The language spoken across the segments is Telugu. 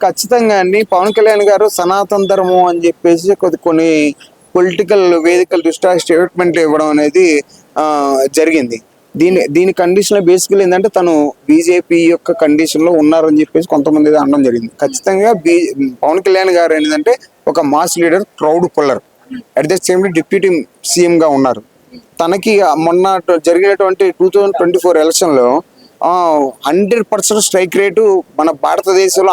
ఖచ్చితంగా అండి. పవన్ కళ్యాణ్ గారు సనాతన ధర్మం అని చెప్పేసి కొన్ని పొలిటికల్ వేదికల దృష్ట్యా స్టేట్మెంట్ ఇవ్వడం అనేది జరిగింది. దీని కండిషన్ లో బేసికల్ ఏంటంటే తను బీజేపీ యొక్క కండిషన్ లో ఉన్నారని చెప్పేసి కొంతమంది అనడం జరిగింది. ఖచ్చితంగా పవన్ కళ్యాణ్ గారు ఏంటంటే ఒక mass leader, crowd puller, at the same deputy CM గా ఉన్నారు. తనకి మొన్న జరిగినటువంటి 2024 ఎలక్షన్ లో 100% స్ట్రైక్ రేటు మన భారతదేశంలో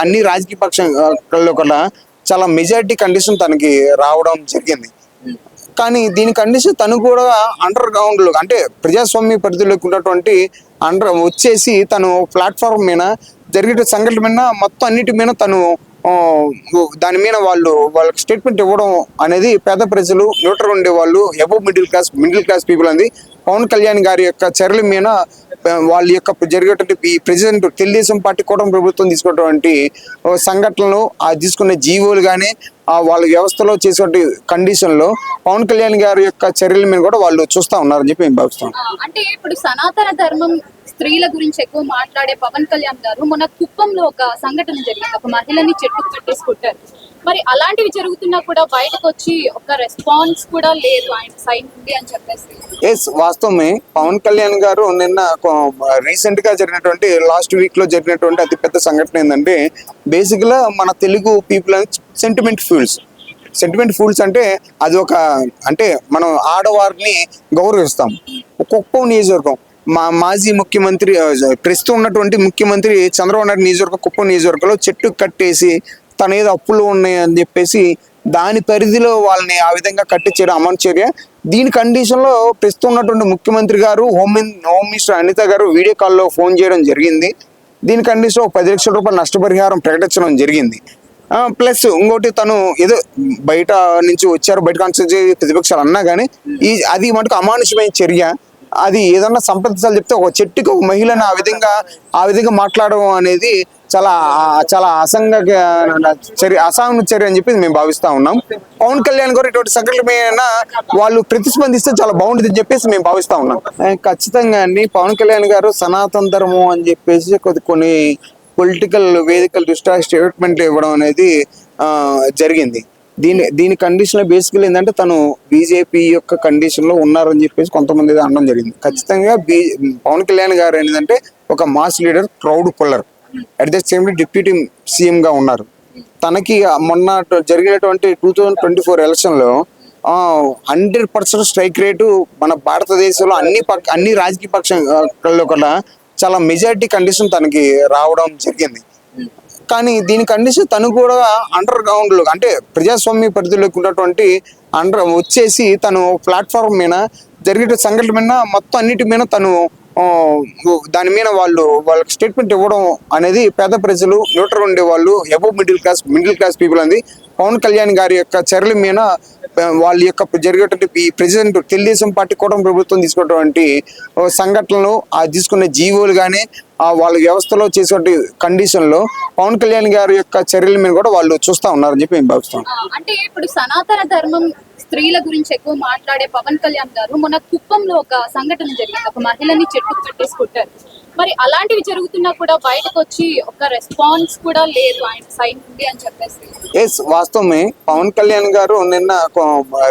అన్ని రాజకీయ పక్షాల్లో కూడా చాలా మెజారిటీ కండిషన్ తనకి రావడం జరిగింది. కానీ దీని కండిషన్ తను కూడా అండర్ గ్రౌండ్ లో అంటే ప్రజాస్వామ్య పరిధిలోకి ఉన్నటువంటి వచ్చేసి తను ప్లాట్ఫామ్ మీద జరిగే సంఘటన మీద మొత్తం అన్నిటి మీద తను దాని మీద వాళ్ళకి స్టేట్మెంట్ ఇవ్వడం అనేది పేద ప్రజలు, న్యూట్రల్ ఉండే వాళ్ళు, అబవ్ మిడిల్ క్లాస్ పీపుల్ అనేది పవన్ కళ్యాణ్ గారి యొక్క చర్యల మీద వాళ్ళ యొక్క జరిగేటువంటి ప్రెసిడెంట్ తెలుగుదేశం పార్టీ కూటమి ప్రభుత్వం తీసుకున్నటువంటి సంఘటనలు, తీసుకునే జీవోలు కానీ వాళ్ళ వ్యవస్థలో చేసే కండిషన్ లో పవన్ కళ్యాణ్ గారి యొక్క చర్యల మీద కూడా వాళ్ళు చూస్తా ఉన్నారని చెప్పి మేము భావిస్తాం. అంటే ఇప్పుడు సనాతన ధర్మం స్త్రీల గురించి ఎక్కువ మాట్లాడే పవన్ కళ్యాణ్ గారు మొన్న కుప్పంలో ఒక సంఘటన జరిగింది. ఒక మహిళని చెట్టుకు కట్టేసి కొట్టారు. మరి అలాంటివి జరుగుతున్నా కూడా బయటకు వచ్చి ఒక రెస్పాన్స్ కూడా లేదు ఆయన సైడ్ నుండి అని చెప్పేసి. వాస్తవమే. పవన్ కళ్యాణ్ గారు నిన్న రీసెంట్ గా జరిగినటువంటి లాస్ట్ వీక్ లో జరిగినటువంటి అతిపెద్ద సంఘటన ఏంటంటే బేసిక్ గా మన తెలుగు పీపుల్ సెంటిమెంట్ ఫూల్స్ అంటే అది అంటే మనం ఆడవారిని గౌరవిస్తాం. కుప్పం నియోజకవర్గం మాజీ ముఖ్యమంత్రి, ప్రస్తుతం ఉన్నటువంటి ముఖ్యమంత్రి చంద్రబాబు నాయుడు నియోజకవర్గం, కుప్పం నియోజకవర్గంలో చెట్టు కట్టేసి తన ఏదో అప్పులు ఉన్నాయని చెప్పేసి దాని పరిధిలో వాళ్ళని ఆ విధంగా కట్టించడం అమలు చర్య. దీని కండిషన్ లో ప్రస్తుతం ఉన్నటువంటి ముఖ్యమంత్రి గారు హోమ్ మినిస్టర్ అనిత గారు వీడియో కాల్లో ఫోన్ చేయడం జరిగింది. దీని కండిషన్ లో 10 లక్షల రూపాయల నష్టపరిహారం ప్రకటించడం జరిగింది. ప్లస్ ఇంకోటి తను ఏదో బయట నుంచి వచ్చారు, బయట కాన్స్టిట్యూన్సీ ప్రతిపక్షాలు అన్నా కానీ అది మటుకు అమానుషమైన చర్య. అది ఏదన్నా సంప్రదించాలి చెప్తే ఒక చెట్టుకి ఒక మహిళను ఆ విధంగా మాట్లాడడం అనేది చాలా అసాంఘిక చర్య అని చెప్పి మేము భావిస్తా ఉన్నాం. పవన్ కళ్యాణ్ గారు ఇటువంటి సంఘటనల మీద వాళ్ళు ప్రతిస్పందిస్తే చాలా బాగుంటుంది అని చెప్పేసి మేము భావిస్తా ఉన్నాం. ఖచ్చితంగా అండి. పవన్ కళ్యాణ్ గారు సనాతన ధర్మం అని చెప్పేసి కొన్ని పొలిటికల్ వేదికల దృష్ట్యా స్టేట్మెంట్ ఇవ్వడం అనేది జరిగింది. దీని కండిషన్ లో బేసికల్ ఏంటంటే తను బీజేపీ యొక్క కండిషన్ లో ఉన్నారని చెప్పేసి కొంతమంది అనడం జరిగింది. ఖచ్చితంగా పవన్ కళ్యాణ్ గారు ఏంటంటే ఒక mass leader, crowd puller, at the same deputy CM గా ఉన్నారు. తనకి మొన్న జరిగినటువంటి 2024 ఎలక్షన్ లో 100% స్ట్రైక్ రేటు మన భారతదేశంలో అన్ని రాజకీయ పక్షాల్లో కూడా చాలా మెజారిటీ కండిషన్ తనకి రావడం జరిగింది. కానీ దీని కండిషన్ తను కూడా అండర్ గ్రౌండ్ లో అంటే ప్రజాస్వామ్య పరిధిలోకి ఉన్నటువంటి వచ్చేసి తను ప్లాట్ఫామ్ మీద జరిగే సంఘటన మీద మొత్తం అన్నిటి మీద తను దాని మీద వాళ్ళకి స్టేట్మెంట్ ఇవ్వడం అనేది పేద ప్రజలు, న్యూట్రల్ ఉండే వాళ్ళు, అబవ్ మిడిల్ క్లాస్ పీపుల్ అనేది పవన్ కళ్యాణ్ గారి యొక్క చర్యల మీద వాళ్ళ యొక్క జరిగేటువంటి ప్రెసిడెంట్ తెలుగుదేశం పార్టీ కూటమి ప్రభుత్వం తీసుకున్నటువంటి సంఘటనలు, తీసుకునే జీవోలు కానీ వాళ్ళ వ్యవస్థలో చేసే కండిషన్ లో పవన్ కళ్యాణ్ గారి యొక్క చర్యల మీద కూడా వాళ్ళు చూస్తా ఉన్నారని చెప్పి మేము భావిస్తాం. అంటే ఇప్పుడు సనాతన ధర్మం స్త్రీల గురించి ఎక్కువ మాట్లాడే పవన్ కళ్యాణ్ గారు మొన్న కుప్పంలో ఒక సంఘటన జరిగింది. ఒక మహిళని చెట్టుకు కట్టేసి కొట్టారు. మరి అలాంటివి జరుగుతున్నా కూడా బయటకు వచ్చి ఒక రెస్పాన్స్ కూడా లేదు ఆయన సైడ్ నుండి అని చెప్పేసి. వాస్తవమే. పవన్ కళ్యాణ్ గారు నిన్న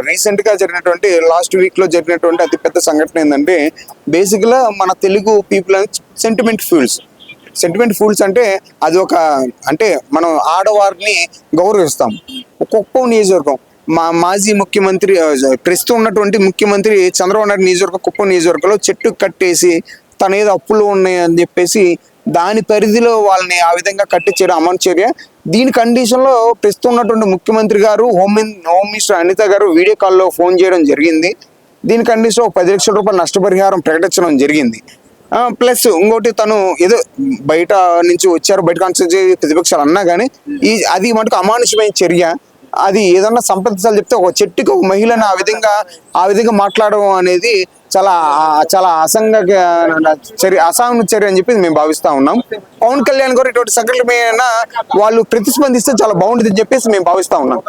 రీసెంట్ గా జరిగినటువంటి లాస్ట్ వీక్ లో జరిగినటువంటి అతిపెద్ద సంఘటన ఏంటంటే బేసిక్ గా మన తెలుగు పీపుల్ సెంటిమెంట్ ఫూల్స్ అంటే అది అంటే మనం ఆడవారిని గౌరవిస్తాం. కుప్పం నియోజకవర్గం మాజీ ముఖ్యమంత్రి, ప్రస్తుతం ఉన్నటువంటి ముఖ్యమంత్రి చంద్రబాబు నాయుడు నియోజకవర్గం, కుప్పం నియోజకవర్గంలో చెట్టు కట్టేసి తన ఏదో అప్పులు ఉన్నాయని చెప్పేసి దాని పరిధిలో వాళ్ళని ఆ విధంగా కట్టించడం అమలు చర్య. దీని కండిషన్ లో ప్రస్తుతం ఉన్నటువంటి ముఖ్యమంత్రి గారు హోమ్ మినిస్టర్ అనిత గారు వీడియో కాల్లో ఫోన్ చేయడం జరిగింది. దీని కండిషన్ లో 10 లక్షల రూపాయల నష్టపరిహారం ప్రకటించడం జరిగింది. ప్లస్ ఇంకోటి తను ఏదో బయట నుంచి వచ్చారు, బయట కాన్స్టిట్యూన్సీ ప్రతిపక్షాలు అన్నా కానీ అది మటుకు అమానుషమైన చర్య. అది ఏదన్నా సంప్రదించాలి చెప్తే ఒక చెట్టుకి ఒక మహిళను ఆ విధంగా మాట్లాడడం అనేది చాలా అసాంఘిక చర్య అని చెప్పి మేము భావిస్తా ఉన్నాం. పవన్ కళ్యాణ్ గారు ఇటువంటి సంఘటనల మీద వాళ్ళు ప్రతిస్పందిస్తే చాలా బాగుంటుంది అని చెప్పేసి మేము భావిస్తా ఉన్నాం.